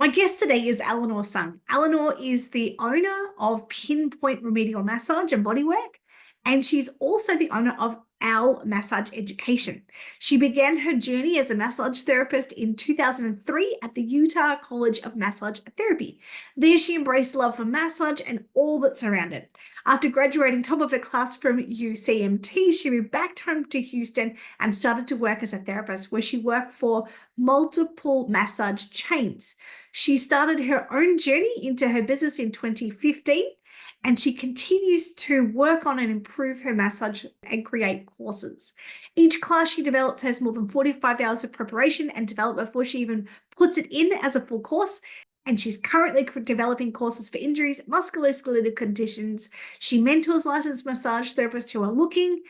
My guest today is Elanor Sung. Elanor is the owner of Pinpoint Remedial Massage and Bodywork, and she's also the owner of Our Massage Education. She began her journey as a massage therapist in 2003 at the Utah College of Massage Therapy. There, she embraced love for massage and all that's around it. After graduating top of her class from UCMT, she moved back home to Houston and started to work as a therapist, where she worked for multiple massage chains. She started her own journey into her business in 2015, and she continues to work on and improve her massage and create courses. Each class she develops has more than 45 hours of preparation and development before she even puts it in as a full course. And she's currently developing courses for injuries, musculoskeletal conditions. She mentors licensed massage therapists who are looking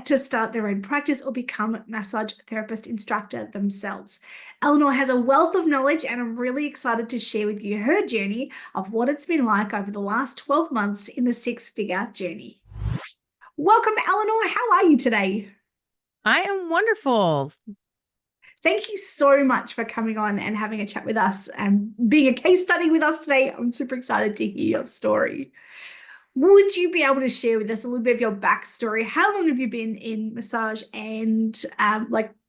to start their own practice or become a massage therapist instructor themselves. Elanor has a wealth of knowledge, and I'm really excited to share with you her journey of what it's been like over the last 12 months in the six-figure journey. Welcome, Elanor. How are you today? I am wonderful. Thank you so much for coming on and having a chat with us and being a case study with us today. I'm super excited to hear your story. Would you be able to share with us a little bit of your backstory? How long have you been in massage, and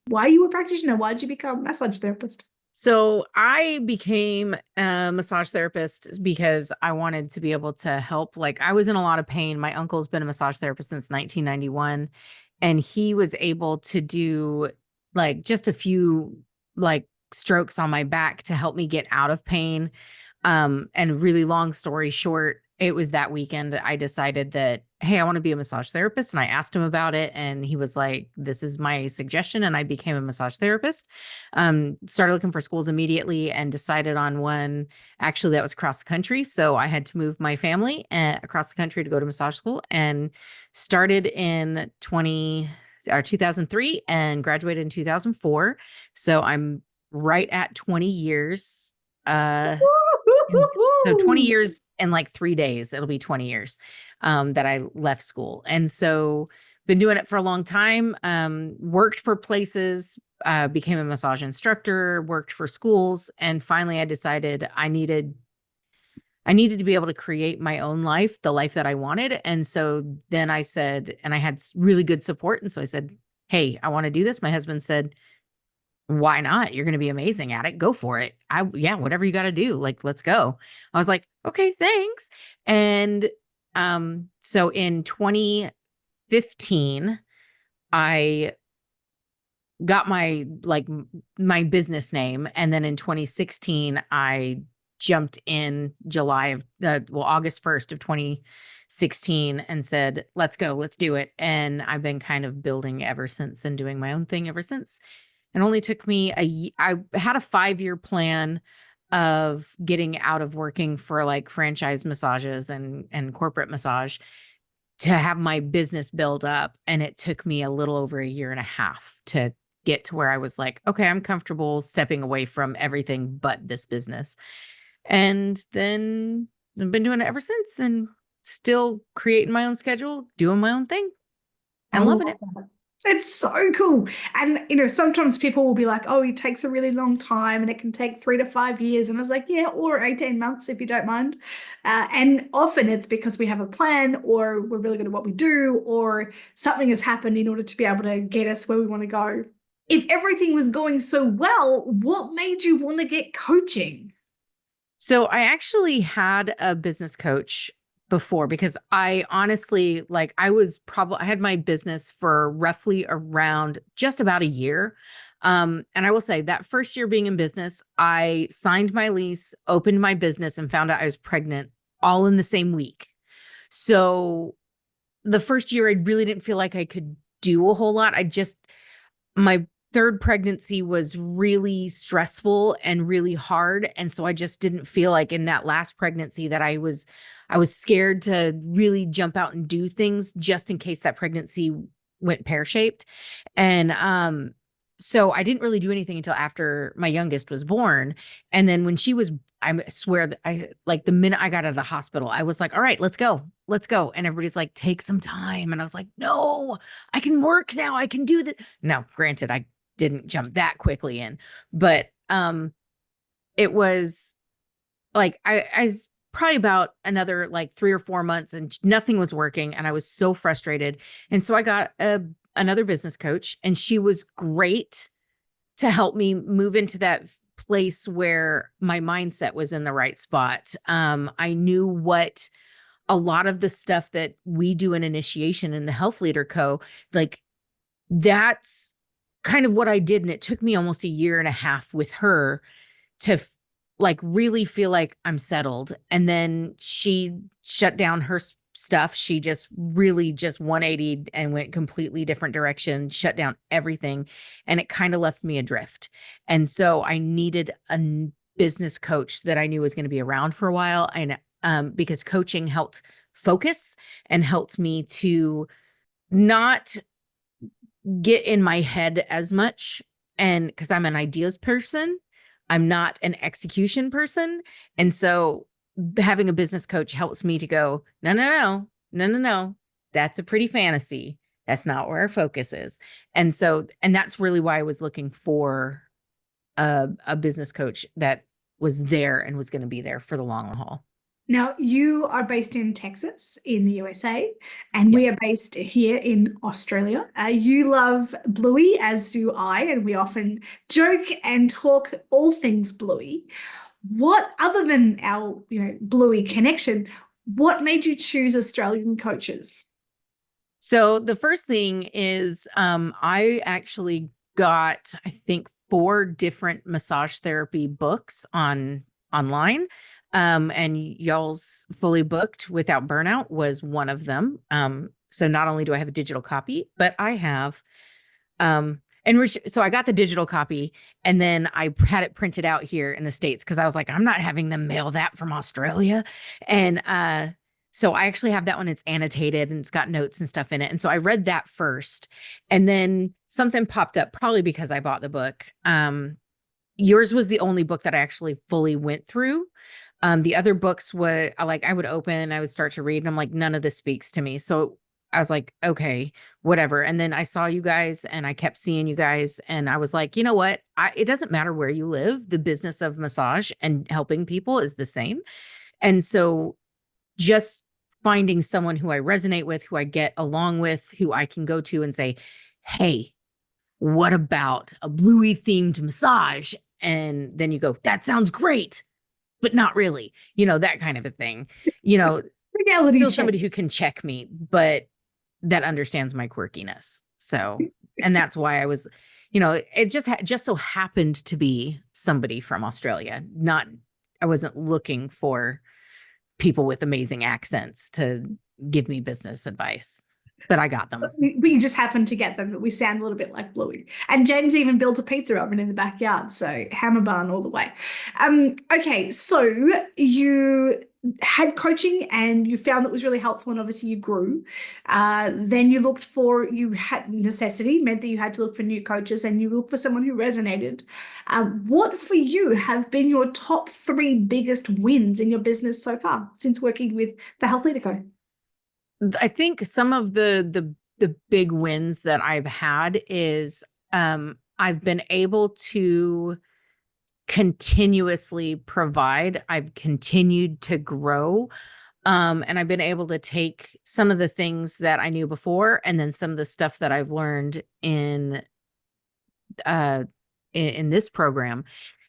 why are you a practitioner? Why did you become a massage therapist? So I became a massage therapist because I wanted to be able to help. Like, I was in a lot of pain. My uncle's been a massage therapist since 1991, and he was able to do like just a few like strokes on my back to help me get out of pain. And really long story short, it was that weekend I decided that, hey, I want to be a massage therapist. And I asked him about it, and he was like, this is my suggestion. And I became a massage therapist. Started looking for schools immediately and decided on one actually that was across the country. So I had to move my family across the country to go to massage school, and started in 2003 and graduated in 2004. So I'm right at 20 years. So 20 years in like 3 days, it'll be 20 years that I left school. And so been doing it for a long time, worked for places, became a massage instructor, worked for schools. And finally I decided I needed to be able to create my own life, the life that I wanted. And so then I said, and I had really good support. And so I said, hey, I want to do this. My husband said, why not? You're going to be amazing at it. Go for it. Yeah, whatever you got to do. Like, let's go. I was like, okay, thanks. And so in 2015, I got my business name. And then in 2016, I jumped in August 1st of 2016 and said, let's go, let's do it. And I've been kind of building ever since and doing my own thing ever since. It only took me I had a 5-year plan of getting out of working for like franchise massages and corporate massage to have my business build up. And it took me a little over a year and a half to get to where I was like, okay, I'm comfortable stepping away from everything but this business. And then I've been doing it ever since, and still creating my own schedule, doing my own thing, and loving it. It's so cool. And, sometimes people will be like, oh, it takes a really long time and it can take 3 to 5 years. And I was like, yeah, or 18 months if you don't mind. And often it's because we have a plan, or we're really good at what we do, or something has happened in order to be able to get us where we want to go. If everything was going so well, what made you want to get coaching? So I actually had a business coach before, because I honestly, I had my business for roughly around just about a year. And I will say that first year being in business, I signed my lease, opened my business, and found out I was pregnant all in the same week. So the first year, I really didn't feel like I could do a whole lot. My third pregnancy was really stressful and really hard. And so I just didn't feel like in that last pregnancy that I was scared to really jump out and do things just in case that pregnancy went pear-shaped. And so I didn't really do anything until after my youngest was born. And then when she was, I swear that the minute I got out of the hospital, I was like, all right, let's go. Let's go. And everybody's like, take some time. And I was like, no, I can work now. I can do that. Now, granted, I didn't jump that quickly in, but it was like I was probably about another like 3 or 4 months and nothing was working. And I was so frustrated. And so I got another business coach, and she was great to help me move into that place where my mindset was in the right spot. I knew what a lot of the stuff that we do in initiation in the Health Leader Co, like that's kind of what I did. And it took me almost a year and a half with her to like really feel like I'm settled. And then she shut down her stuff. She just really just 180 and went completely different direction, shut down everything. And it kind of left me adrift. And so I needed a business coach that I knew was going to be around for a while. And because coaching helped focus and helped me to not get in my head as much. And because I'm an ideas person, I'm not an execution person. And so having a business coach helps me to go, no, no, no, no, no, no. That's a pretty fantasy. That's not where our focus is. And so, and that's really why I was looking for a business coach that was there and was going to be there for the long haul. Now, you are based in Texas in the USA, and Yeah. we are based here in Australia. You love Bluey, as do I, and we often joke and talk all things Bluey. What, other than our, Bluey connection, what made you choose Australian coaches? So the first thing is I actually got, I think, 4 different massage therapy books online. And y'all's Fully Booked Without Burnout was one of them. So not only do I have a digital copy, but I have so I got the digital copy, and then I had it printed out here in the States because I was like, I'm not having them mail that from Australia. And so I actually have that one. It's annotated and it's got notes and stuff in it. And so I read that first, and then something popped up, probably because I bought the book. Yours was the only book that I actually fully went through. The other books were like, I would open and I would start to read, and I'm like, none of this speaks to me. So I was like, okay, whatever. And then I saw you guys and I kept seeing you guys. And I was like, you know what? It doesn't matter where you live. The business of massage and helping people is the same. And so just finding someone who I resonate with, who I get along with, who I can go to and say, hey, what about a Bluey themed massage? And then you go, that sounds great, but not really, that kind of a thing, Reality still check. somebody who can check me, but that understands my quirkiness. So, and that's why I was, it just so happened to be somebody from Australia. I wasn't looking for people with amazing accents to give me business advice, but I got them. We just happened to get them, but we sound a little bit like Bluey. And James even built a pizza oven in the backyard, so hammer barn all the way. Okay, so you had coaching and you found that was really helpful, and obviously you grew. Then you had necessity, meant that you had to look for new coaches, and you looked for someone who resonated. What for you have been your top 3 biggest wins in your business so far since working with the Health Leader Co? I think some of the big wins that I've had is I've been able to continuously provide. I've continued to grow. And I've been able to take some of the things that I knew before, and then some of the stuff that I've learned in this program.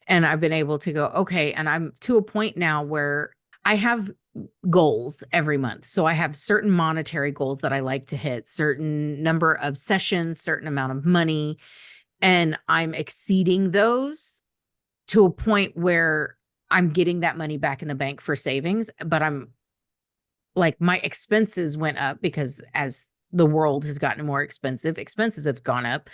And I've been able to go, okay, and I'm to a point now where I have goals every month. So I have certain monetary goals that I like to hit, certain number of sessions, certain amount of money, and I'm exceeding those to a point where I'm getting that money back in the bank for savings, but I'm like, my expenses went up because as the world has gotten more expensive, expenses have gone up,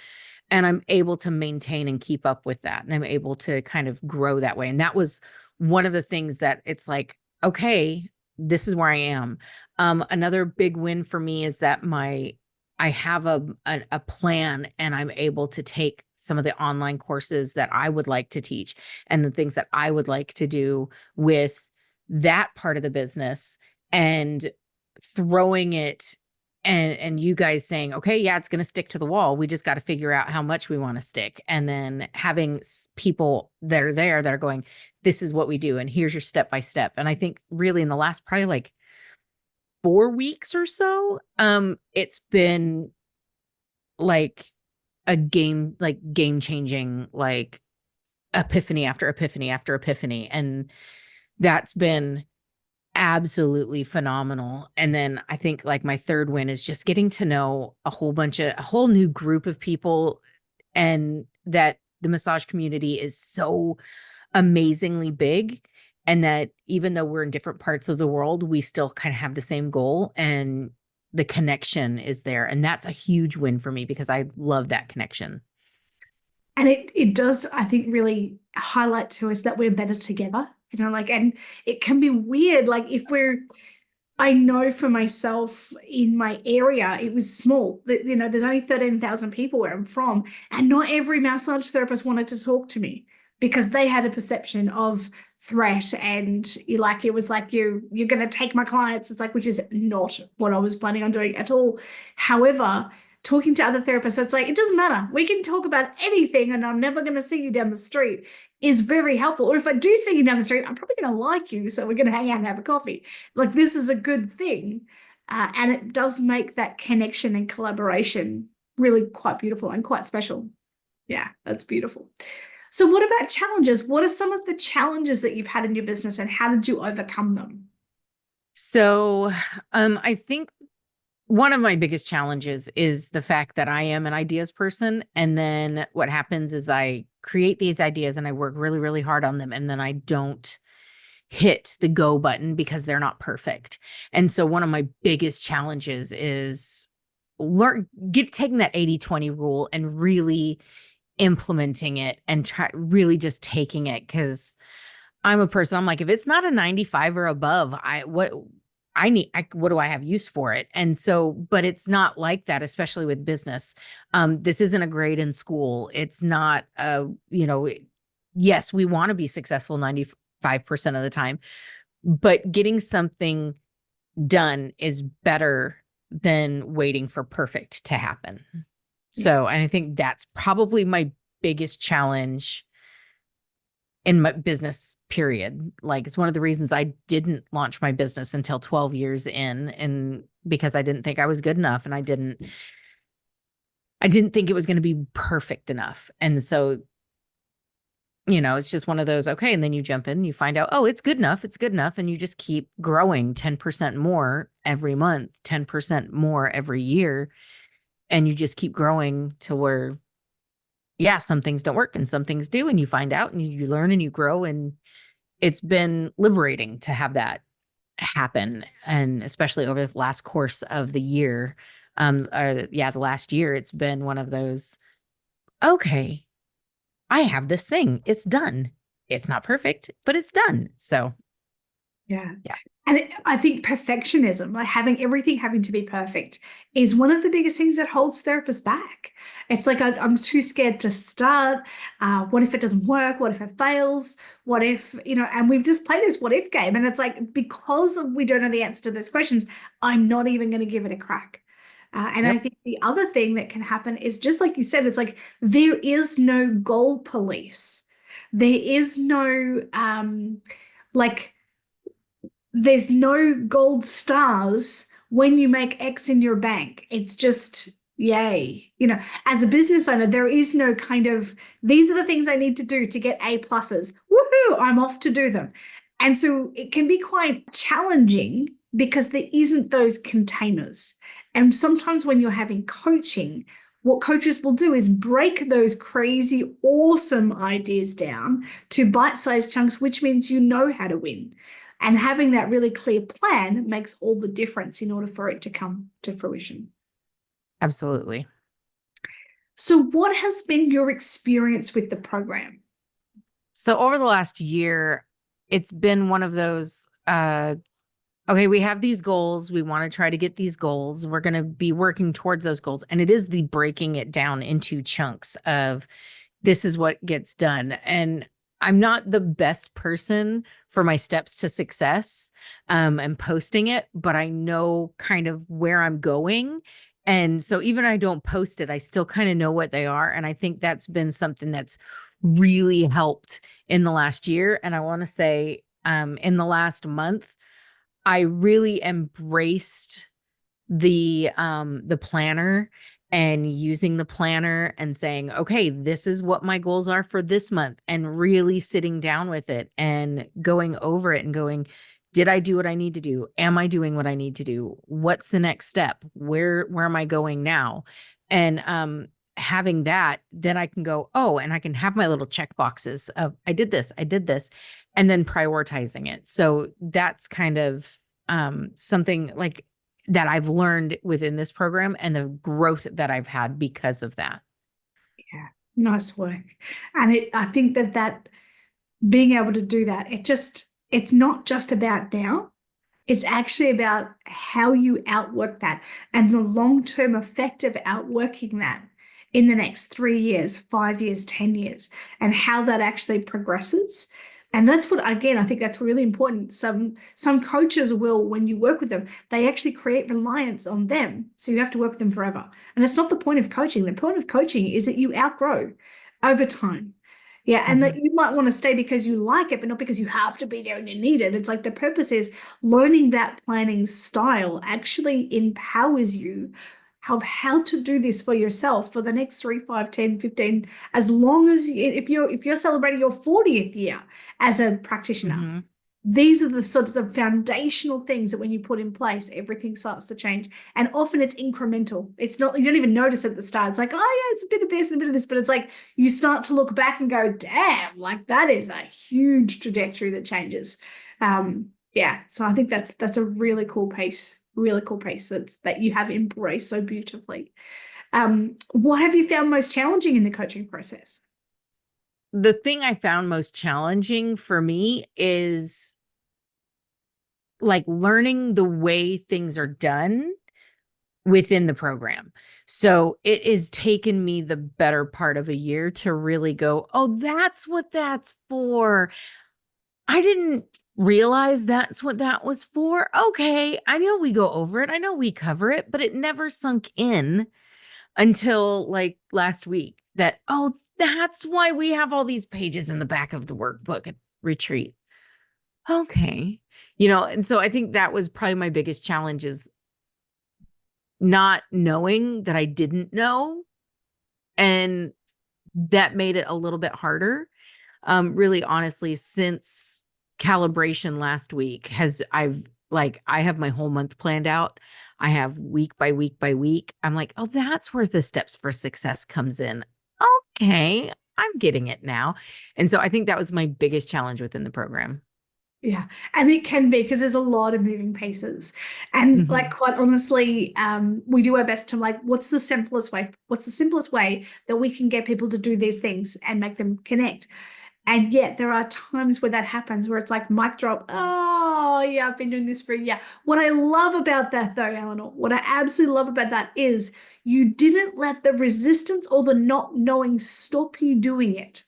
and I'm able to maintain and keep up with that. And I'm able to kind of grow that way. And that was one of the things that it's like, okay, this is where I am. Another big win for me is that I have a plan, and I'm able to take some of the online courses that I would like to teach and the things that I would like to do with that part of the business, and throwing it and you guys saying, okay, yeah, it's going to stick to the wall. We just got to figure out how much we want to stick. And then having people that are there that are going, this is what we do. And here's your step by step. And I think really in the last probably like 4 weeks or so, it's been like game changing, like epiphany after epiphany after epiphany. And that's been absolutely phenomenal. And then I think like my third win is just getting to know a whole new group of people, and that the massage community is so amazingly big, and that even though we're in different parts of the world, we still kind of have the same goal, and the connection is there. And that's a huge win for me because I love that connection. And it does, I think, really highlight to us that we're better together. Like, and it can be weird. Like if I know for myself in my area, it was small. There's only 13,000 people where I'm from, and not every massage therapist wanted to talk to me because they had a perception of threat, and it was like you're going to take my clients. It's like, which is not what I was planning on doing at all. However, talking to other therapists, it's like, it doesn't matter. We can talk about anything, and I'm never going to see you down the street, is very helpful. Or if I do see you down the street, I'm probably going to like you, so we're going to hang out and have a coffee. Like, this is a good thing. And it does make that connection and collaboration really quite beautiful and quite special. Yeah, that's beautiful. So what about challenges? What are some of the challenges that you've had in your business, and how did you overcome them? So I think one of my biggest challenges is the fact that I am an ideas person. And then what happens is I create these ideas and I work really, really hard on them. And then I don't hit the go button because they're not perfect. And so one of my biggest challenges is taking that 80-20 rule and really implementing it, and really just taking it. Cause I'm a person, I'm like, if it's not a 95 or above, what do I have use for it? And so, but it's not like that, especially with business. This isn't a grade in school. It's not, yes, we want to be successful 95% of the time, but getting something done is better than waiting for perfect to happen. So, and I think that's probably my biggest challenge in my business period. Like, it's one of the reasons I didn't launch my business until 12 years in, and because I didn't think I was good enough, and I didn't think it was going to be perfect enough. And so, it's just one of those, okay. And then you jump in, you find out, oh, it's good enough. It's good enough. And you just keep growing 10% more every month, 10% more every year. And you just keep growing to where, yeah, some things don't work and some things do. And you find out and you learn and you grow. And it's been liberating to have that happen. And especially over the last course of the year, the last year, it's been one of those, okay, I have this thing. It's done. It's not perfect, but it's done. So yeah. Yeah. And I think perfectionism, like everything having to be perfect, is one of the biggest things that holds therapists back. It's like, I'm too scared to start. What if it doesn't work? What if it fails? What if, and we've just played this what if game. And it's like, because we don't know the answer to those questions, I'm not even going to give it a crack. And Yep. I think the other thing that can happen is, just like you said, it's like there is no goal police. There is no, there's no gold stars when you make X in your bank. It's just, yay. As a business owner, there is no kind of, these are the things I need to do to get A pluses. Woohoo, I'm off to do them. And so it can be quite challenging because there isn't those containers. And sometimes when you're having coaching, what coaches will do is break those crazy, awesome ideas down to bite-sized chunks, which means you know how to win. And having that really clear plan makes all the difference in order for it to come to fruition. Absolutely. So what has been your experience with the program? So over the last year, it's been one of those, okay, we have these goals. We want to try to get these goals. We're going to be working towards those goals. And it is the breaking it down into chunks of, this is what gets done. And I'm not the best person for my steps to success and posting it, but I know kind of where I'm going. And so even I don't post it, I still kind of know what they are. And I think that's been something that's really helped in the last year. And I want to say in the last month, I really embraced the planner and using the planner and saying, okay, this is what my goals are for this month, and really sitting down with it and going over it and going, did I do what I need to do? Am I doing what I need to do? What's the next step? Where am I going now? And having that, then I can go, oh, and I can have my little check boxes of I did this, and then prioritizing it. So that's kind of something like that I've learned within this program and the growth that I've had because of that. Yeah, nice work. And I think that being able to do that, it's not just about now. It's actually about how you outwork that and the long-term effect of outworking that in the next 3 years, 5 years, 10 years, and how that actually progresses. And that's what, again, I think that's really important. Some coaches will, when you work with them, they actually create reliance on them. So you have to work with them forever. And that's not the point of coaching. The point of coaching is that you outgrow over time. Yeah, and that you might want to stay because you like it, but not because you have to be there and you need it. It's like the purpose is learning that planning style actually empowers you of how to do this for yourself for the next 3, 5, 10, 15, as long as if you're celebrating your 40th year as a practitioner. These are the sorts of foundational things that when you put in place, everything starts to change. And often it's incremental. It's not, you don't even notice at the start. It's like, oh yeah, it's a bit of this and a bit of this, but it's like you start to look back and go, damn, like that is a huge trajectory that changes. Yeah. So I think that's a really cool piece that you have embraced so beautifully. What have you found most challenging in the coaching process? The thing I found most challenging for me is like learning the way things are done within the program. So it has taken me the better part of a year to really go, oh, that's what that's for. I didn't realize that's what that was for. Okay, I know we go over it. I know we cover it, but it never sunk in until like last week that, oh, that's why we have all these pages in the back of the workbook at retreat. Okay. And so I think that was probably my biggest challenge is not knowing that I didn't know. And that made it a little bit harder. Really honestly, since calibration last week I have my whole month planned out. I have week by week by week. I'm like, oh, that's where the steps for success comes in. Okay, I'm getting it now. And so I think that was my biggest challenge within the program. Yeah, and it can be because there's a lot of moving pieces. And like quite honestly, we do our best to like, what's the simplest way? What's the simplest way that we can get people to do these things and make them connect? And yet there are times where that happens, where it's like mic drop. Oh, yeah, I've been doing this for a year. What I love about that though, Elanor, what I absolutely love about that is you didn't let the resistance or the not knowing stop you doing it.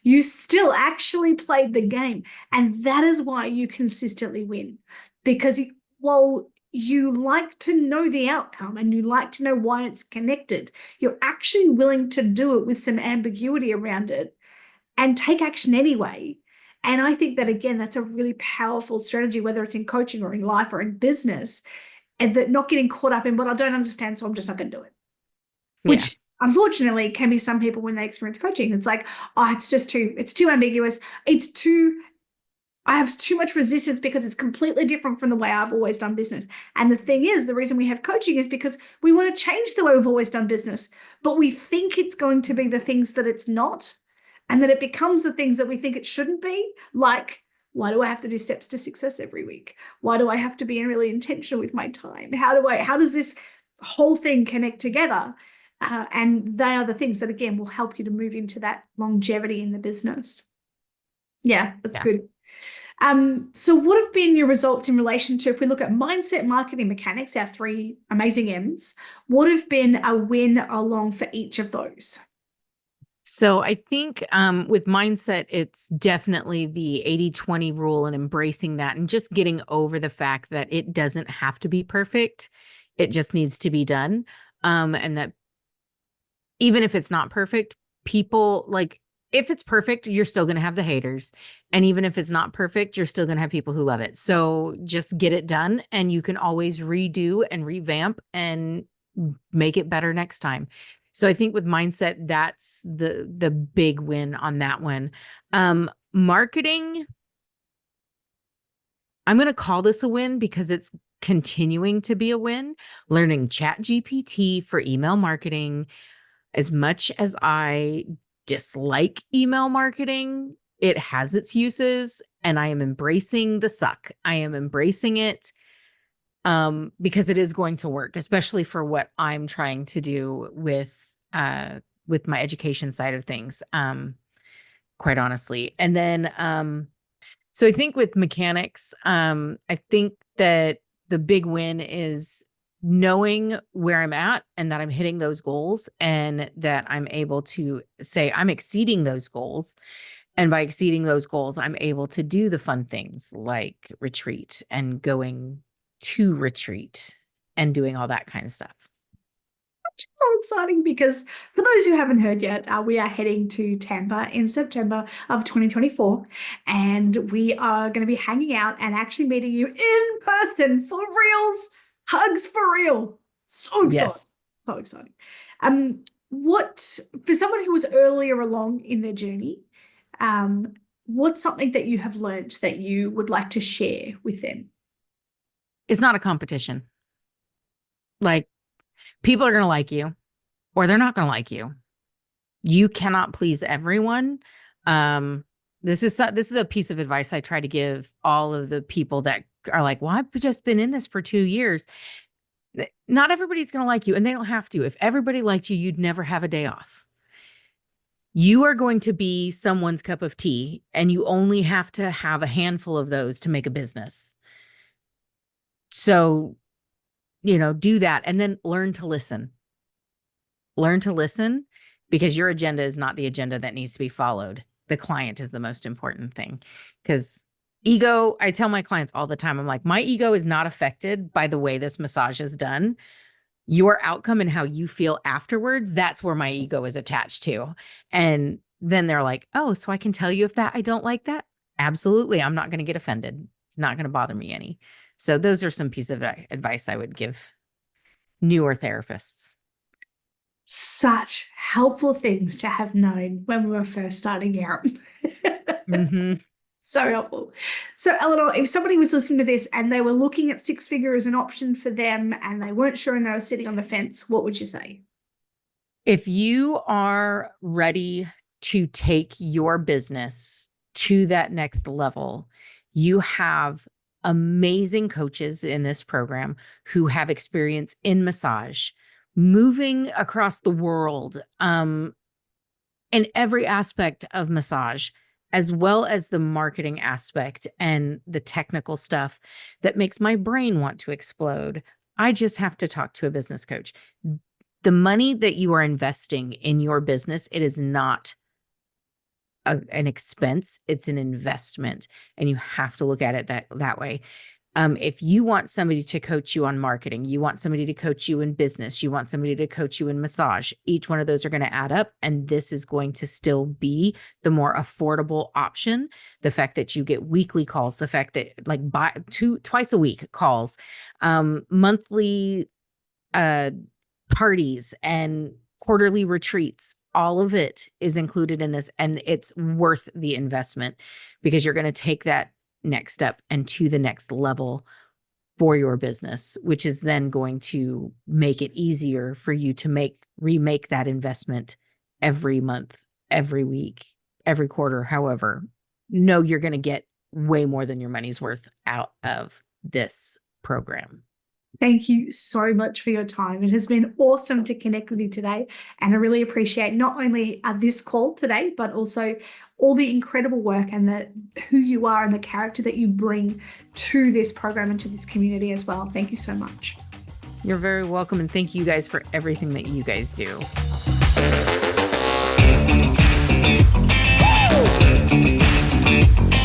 You still actually played the game. And that is why you consistently win. Because while you like to know the outcome and you like to know why it's connected, you're actually willing to do it with some ambiguity around it and take action anyway. And I think that, again, that's a really powerful strategy, whether it's in coaching or in life or in business, and that not getting caught up in, well, I don't understand, so I'm just not going to do it. Yeah. Which unfortunately can be some people when they experience coaching. It's like, oh, it's too ambiguous. I have too much resistance because it's completely different from the way I've always done business. And the thing is, the reason we have coaching is because we want to change the way we've always done business, but we think it's going to be the things that it's not, and that it becomes the things that we think it shouldn't be. Like, why do I have to do steps to success every week? Why do I have to be really intentional with my time? How does this whole thing connect together? And they are the things that, again, will help you to move into that longevity in the business. Yeah, that's good. So what have been your results in relation to, if we look at mindset, marketing, mechanics, our 3 amazing M's, what have been a win along for each of those? So I think with mindset, it's definitely the 80-20 rule and embracing that and just getting over the fact that it doesn't have to be perfect. It just needs to be done. And that even if it's not perfect, people like if it's perfect, you're still going to have the haters. And even if it's not perfect, you're still going to have people who love it. So just get it done and you can always redo and revamp and make it better next time. So I think with mindset, that's the big win on that one. Marketing, I'm going to call this a win because it's continuing to be a win. Learning Chat GPT for email marketing. As much as I dislike email marketing, it has its uses and I am embracing the suck. I am embracing it because it is going to work, especially for what I'm trying to do with my education side of things, quite honestly. And then so I think with mechanics, I think that the big win is knowing where I'm at and that I'm hitting those goals and that I'm able to say I'm exceeding those goals. And by exceeding those goals, I'm able to do the fun things like retreat and going to retreat and doing all that kind of stuff. So exciting because for those who haven't heard yet, we are heading to Tampa in September of 2024, and we are going to be hanging out and actually meeting you in person for reals, hugs for real. So exciting, Yes. so exciting. What for someone who was earlier along in their journey, what's something that you have learned that you would like to share with them? It's not a competition. Like people are going to like you or they're not going to like you. You cannot please everyone. This is a piece of advice I try to give all of the people that are like, well, I've just been in this for 2 years. Not everybody's going to like you and they don't have to. If everybody liked you, you'd never have a day off. You are going to be someone's cup of tea and you only have to have a handful of those to make a business. So, do that and then learn to listen. Learn to listen because your agenda is not the agenda that needs to be followed. The client is the most important thing because ego, I tell my clients all the time, I'm like, my ego is not affected by the way this massage is done. Your outcome and how you feel afterwards, that's where my ego is attached to. And then they're like, oh, so I can tell you if that I don't like that? Absolutely. I'm not going to get offended. It's not going to bother me any. So those are some pieces of advice I would give newer therapists. Such helpful things to have known when we were first starting out. Mm-hmm. So helpful. So, Elanor, if somebody was listening to this and they were looking at six figure as an option for them and they weren't sure and they were sitting on the fence, what would you say? If you are ready to take your business to that next level, you have amazing coaches in this program who have experience in massage, moving across the world, in every aspect of massage, as well as the marketing aspect and the technical stuff that makes my brain want to explode. I just have to talk to a business coach. The money that you are investing in your business, it is not an expense, it's an investment. And you have to look at it that way. If you want somebody to coach you on marketing, you want somebody to coach you in business, you want somebody to coach you in massage, each one of those are going to add up. And this is going to still be the more affordable option. The fact that you get weekly calls, the fact that like twice a week calls, monthly parties and quarterly retreats, all of it is included in this. And it's worth the investment because you're going to take that next step and to the next level for your business, which is then going to make it easier for you to remake that investment every month, every week, every quarter. However, no, you're going to get way more than your money's worth out of this program. Thank you so much for your time. It has been awesome to connect with you today. And I really appreciate not only this call today, but also all the incredible work and who you are and the character that you bring to this program and to this community as well. Thank you so much. You're very welcome. And thank you guys for everything that you guys do.